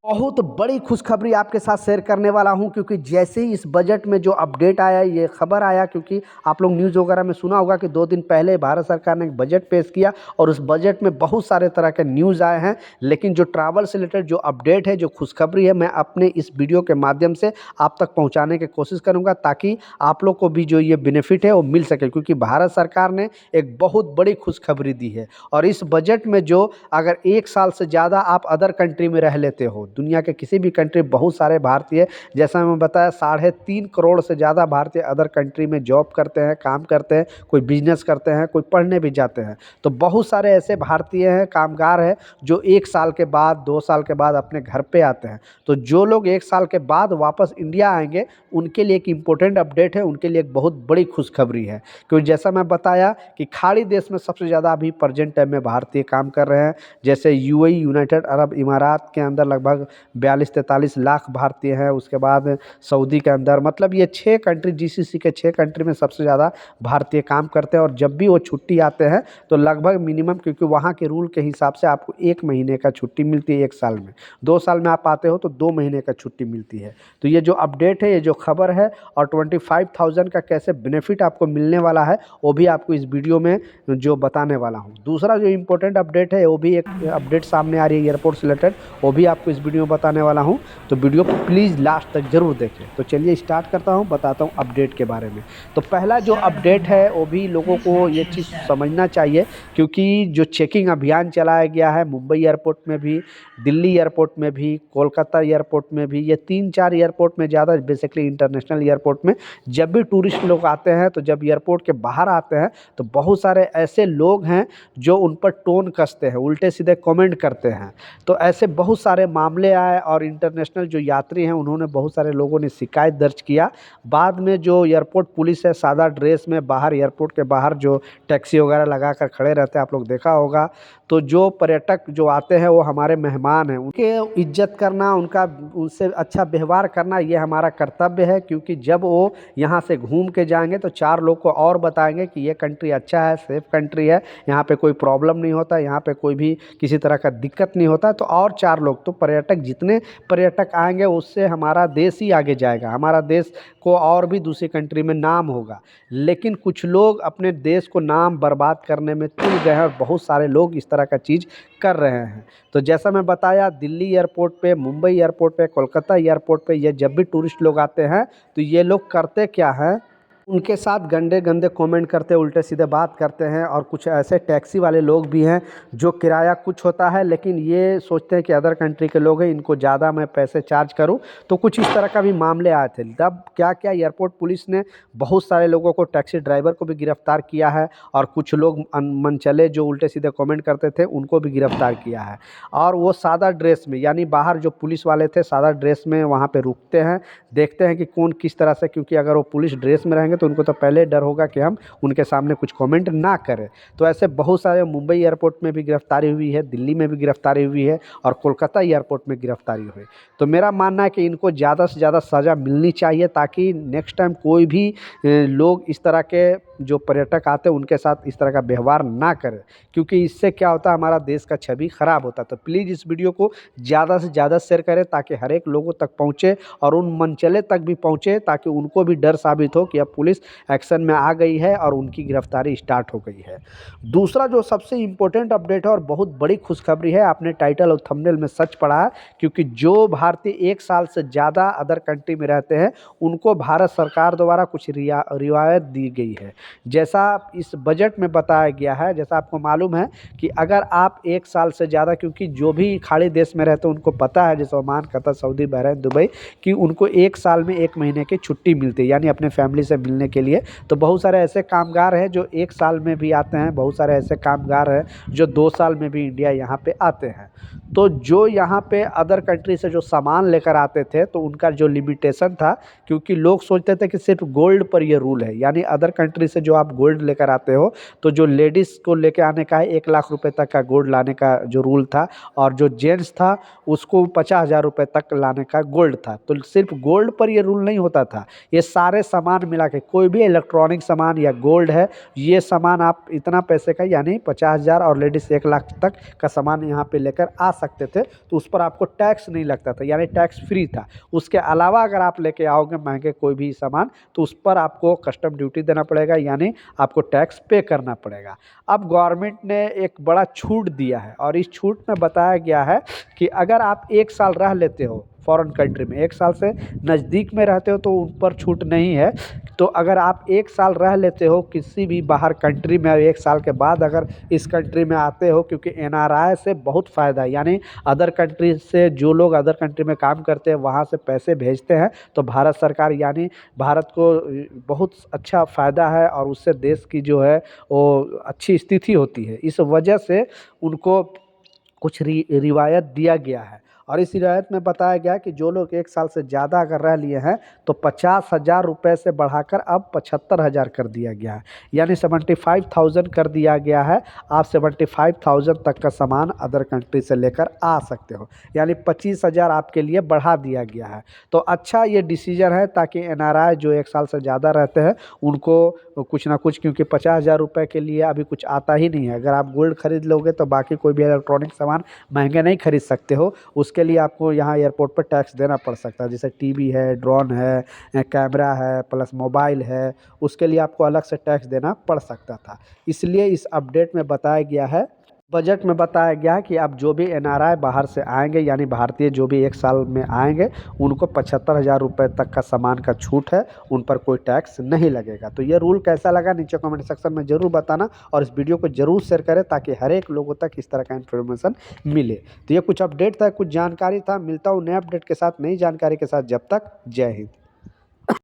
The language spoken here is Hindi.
बहुत बड़ी खुशखबरी आपके साथ शेयर करने वाला हूं, क्योंकि जैसे ही इस बजट में जो अपडेट आया, ये खबर आया, क्योंकि आप लोग न्यूज़ वगैरह में सुना होगा कि 2 दिन पहले भारत सरकार ने एक बजट पेश किया और उस बजट में बहुत सारे तरह के न्यूज़ आए हैं। लेकिन जो ट्रैवल से रिलेटेड जो अपडेट है, जो खुशखबरी है, मैं अपने इस वीडियो के माध्यम से आप तक पहुँचाने की कोशिश करूँगा, ताकि आप लोग को भी जो ये बेनिफिट है वो मिल सके। क्योंकि भारत सरकार ने एक बहुत बड़ी खुशखबरी दी है और इस बजट में जो अगर 1 साल से ज़्यादा आप अदर कंट्री में रह लेते हो, दुनिया के किसी भी कंट्री, बहुत सारे भारतीय, जैसा मैं बताया 3.5 करोड़ से ज़्यादा भारतीय अदर कंट्री में जॉब करते हैं, काम करते हैं, कोई बिजनेस करते हैं, कोई पढ़ने भी जाते हैं। तो बहुत सारे ऐसे भारतीय हैं, कामगार हैं, जो 1 साल के बाद, 2 साल के बाद अपने घर पे आते हैं। तो जो लोग 1 साल के बाद वापस इंडिया आएंगे, उनके लिए एक इम्पोर्टेंट अपडेट है, उनके लिए एक बहुत बड़ी खुशखबरी है। क्योंकि जैसा मैं बताया कि खाड़ी देश में सबसे ज़्यादा अभी प्रेजेंट टाइम में भारतीय काम कर रहे हैं। जैसे यूएई, यूनाइटेड अरब इमारात के अंदर लगभग 42-43 लाख भारतीय हैं। उसके बाद सऊदी के अंदर, मतलब ये 6 कंट्री, जीसीसी के 6 कंट्री में सबसे ज़्यादा भारतीय काम करते हैं। और जब भी वो छुट्टी आते हैं तो लगभग मिनिमम, क्योंकि वहाँ के रूल के हिसाब से आपको 1 महीने का छुट्टी मिलती है 1 साल में। 2 साल में आप आते हो तो 2 महीने का छुट्टी मिलती है। तो ये जो अपडेट है, ये जो खबर है, और 25,000 का कैसे बेनिफिट आपको मिलने वाला है, वो भी आपको इस वीडियो में जो बताने वाला हूँ। दूसरा जो इम्पोर्टेंट अपडेट है, वो भी एक अपडेट सामने आ रही है एयरपोर्ट से रिलेटेड, वो भी आपको इस वीडियो में बताने वाला हूँ। तो वीडियो को प्लीज़ लास्ट तक ज़रूर देखें। तो चलिए स्टार्ट करता हूँ, बताता हूँ अपडेट के बारे में। तो पहला जो अपडेट है, वो भी लोगों को ये चीज़ समझना चाहिए, क्योंकि जो चेकिंग अभियान चलाया गया है मुंबई एयरपोर्ट में भी, दिल्ली एयरपोर्ट में भी, कोलकाता एयरपोर्ट में भी, ये 3-4 एयरपोर्ट में ज़्यादा, बेसिकली इंटरनेशनल एयरपोर्ट में जब भी टूरिस्ट लोग आते हैं, तो जब एयरपोर्ट के बाहर आते हैं तो बहुत सारे ऐसे लोग हैं जो उन पर टोन कसते हैं, उल्टे सीधे कमेंट करते हैं। तो ऐसे बहुत सारे मामले आए और इंटरनेशनल जो यात्री हैं, उन्होंने, बहुत सारे लोगों ने शिकायत दर्ज किया। बाद में जो एयरपोर्ट पुलिस है, सादा ड्रेस में बाहर, एयरपोर्ट के बाहर जो टैक्सी वगैरह लगा कर खड़े रहते हैं, आप लोग देखा होगा। तो जो पर्यटक जो आते हैं वो हमारे मेहमान हैं, उनके इज्जत करना, उनका, उनसे अच्छा व्यवहार करना, ये हमारा कर्तव्य है। क्योंकि जब वो यहाँ से घूम के जाएंगे तो 4 लोग को और बताएंगे कि ये कंट्री अच्छा है, सेफ कंट्री है, यहाँ पे कोई प्रॉब्लम नहीं होता, यहाँ पे कोई भी किसी तरह का दिक्कत नहीं होता। तो और 4 लोग, तो पर्यटक, जितने पर्यटक आएंगे उससे हमारा देश ही आगे जाएगा, हमारा देश को और भी दूसरी कंट्री में नाम होगा। लेकिन कुछ लोग अपने देश को नाम बर्बाद करने में तुल गए हैं और बहुत सारे लोग इस तरह का चीज़ कर रहे हैं। तो जैसा मैं बताया, दिल्ली एयरपोर्ट पे, मुंबई एयरपोर्ट पे, कोलकाता एयरपोर्ट पे, ये जब भी टूरिस्ट लोग आते हैं तो ये लोग करते क्या हैं, उनके साथ गंदे गंदे कमेंट करते, उल्टे सीधे बात करते हैं। और कुछ ऐसे टैक्सी वाले लोग भी हैं जो किराया कुछ होता है, लेकिन ये सोचते हैं कि अदर कंट्री के लोग हैं, इनको ज़्यादा मैं पैसे चार्ज करूं। तो कुछ इस तरह का भी मामले आए थे। तब क्या क्या, एयरपोर्ट पुलिस ने बहुत सारे लोगों को, टैक्सी ड्राइवर को भी गिरफ्तार किया है, और कुछ लोग मनचले जो उल्टे सीधे कमेंट करते थे उनको भी गिरफ्तार किया है। और वो सादा ड्रेस में, यानी बाहर जो पुलिस वाले थे सादा ड्रेस में वहाँ पे रुकते हैं, देखते हैं कि कौन किस तरह से, क्योंकि अगर वो पुलिस ड्रेस में रहेंगे तो उनको तो पहले डर होगा कि हम उनके सामने कुछ कमेंट ना करें। तो ऐसे बहुत सारे, मुंबई एयरपोर्ट में भी गिरफ्तारी हुई है, दिल्ली में भी गिरफ्तारी हुई है, और कोलकाता एयरपोर्ट में गिरफ्तारी हुई। तो मेरा मानना है कि इनको ज़्यादा से ज़्यादा सज़ा मिलनी चाहिए, ताकि नेक्स्ट टाइम कोई भी लोग इस तरह के जो पर्यटक आते हैं उनके साथ इस तरह का व्यवहार ना करें। क्योंकि इससे क्या होता है, हमारा देश का छवि खराब होता है। तो प्लीज़ इस वीडियो को ज़्यादा से ज़्यादा शेयर करें, ताकि हर एक लोगों तक पहुँचे और उन मनचले तक भी पहुँचे, ताकि उनको भी डर साबित हो कि अब पुलिस एक्शन में आ गई है और उनकी गिरफ्तारी स्टार्ट हो गई है। दूसरा जो सबसे इम्पोर्टेंट अपडेट है और बहुत बड़ी खुशखबरी है, आपने टाइटल और थंबनेल में सच पढ़ा है, क्योंकि जो भारतीय 1 साल से ज़्यादा अदर कंट्री में रहते हैं उनको भारत सरकार द्वारा कुछ रियायत दी गई है। जैसा इस बजट में बताया गया है, जैसा आपको मालूम है कि अगर आप 1 साल से ज़्यादा, क्योंकि जो भी खाड़ी देश में रहते हैं उनको पता है, जैसे Oman, Qatar, Saudi, Bahrain, Dubai, कि उनको 1 साल में 1 महीने की छुट्टी मिलती है, यानी अपने फैमिली से मिलने के लिए। तो बहुत सारे ऐसे कामगार हैं जो 1 साल में भी आते हैं, बहुत सारे ऐसे कामगार हैं जो 2 साल में भी इंडिया यहाँ पे आते हैं। तो जो यहाँ पे अदर कंट्री से जो सामान लेकर आते थे, तो उनका जो लिमिटेशन था, क्योंकि लोग सोचते थे कि सिर्फ गोल्ड पर ये रूल है, यानी अदर कंट्री से जो आप गोल्ड लेकर आते हो, तो जो लेडीज़ को लेके आने का है 1 लाख रुपए तक का गोल्ड लाने का जो रूल था, और जो जेंट्स था उसको 50,000 रुपये तक लाने का गोल्ड था। तो सिर्फ गोल्ड पर ये रूल नहीं होता था, ये सारे सामान मिला के कोई भी इलेक्ट्रॉनिक सामान या गोल्ड है, ये सामान आप इतना पैसे का यानी 50,000 और लेडीज़ 1 लाख तक का सामान यहाँ पे लेकर आ सकते थे, तो उस पर आपको टैक्स नहीं लगता था, यानी टैक्स फ्री था। उसके अलावा अगर आप लेके आओगे महंगे कोई भी सामान, तो उस पर आपको कस्टम ड्यूटी देना पड़ेगा, यानी आपको टैक्स पे करना पड़ेगा। अब गवर्नमेंट ने एक बड़ा छूट दिया है, और इस छूट में बताया गया है कि अगर आप 1 साल रह लेते हो फॉरेन कंट्री में, 1 साल से नज़दीक में रहते हो तो उन पर छूट नहीं है। तो अगर आप 1 साल रह लेते हो किसी भी बाहर कंट्री में, 1 साल के बाद अगर इस कंट्री में आते हो, क्योंकि एनआरआई से बहुत फ़ायदा है, यानी अदर कंट्री से जो लोग अदर कंट्री में काम करते हैं वहाँ से पैसे भेजते हैं, तो भारत सरकार यानी भारत को बहुत अच्छा फ़ायदा है, और उससे देश की जो है वो अच्छी स्थिति होती है। इस वजह से उनको कुछ रिवायत दिया गया है, और इस रिवायत में बताया गया कि जो लोग 1 साल से ज़्यादा अगर रह लिए हैं तो 50,000 रुपये से बढ़ाकर अब 75,000 कर दिया गया है, यानी 75,000 कर दिया गया है। आप 75,000 तक का सामान अदर कंट्री से लेकर आ सकते हो, यानी 25,000 आपके लिए बढ़ा दिया गया है। तो अच्छा ये डिसीजन है, ताकि एनआरआई जो 1 साल से ज़्यादा रहते हैं उनको कुछ ना कुछ, क्योंकि 50,000 रुपये के लिए अभी कुछ आता ही नहीं है। अगर आप गोल्ड खरीद लोगे तो बाकी कोई भी इलेक्ट्रॉनिक सामान महंगे नहीं खरीद सकते हो, उसके लिए आपको यहाँ एयरपोर्ट पर टैक्स देना पड़ सकता है। जैसे टीवी है, ड्रोन है, कैमरा है, प्लस मोबाइल है, उसके लिए आपको अलग से टैक्स देना पड़ सकता था। इसलिए इस अपडेट में बताया गया है, बजट में बताया गया है कि अब जो भी एनआरआई बाहर से आएंगे, यानी भारतीय जो भी 1 साल में आएंगे, उनको 75,000 रुपये तक का सामान का छूट है, उन पर कोई टैक्स नहीं लगेगा। तो ये रूल कैसा लगा नीचे कमेंट सेक्शन में ज़रूर बताना, और इस वीडियो को ज़रूर शेयर करें ताकि हर एक लोगों तक इस तरह का इन्फॉर्मेशन मिले। तो ये कुछ अपडेट था, कुछ जानकारी था। मिलता हूँ नए अपडेट के साथ, नई जानकारी के साथ। जब तक जय हिंद।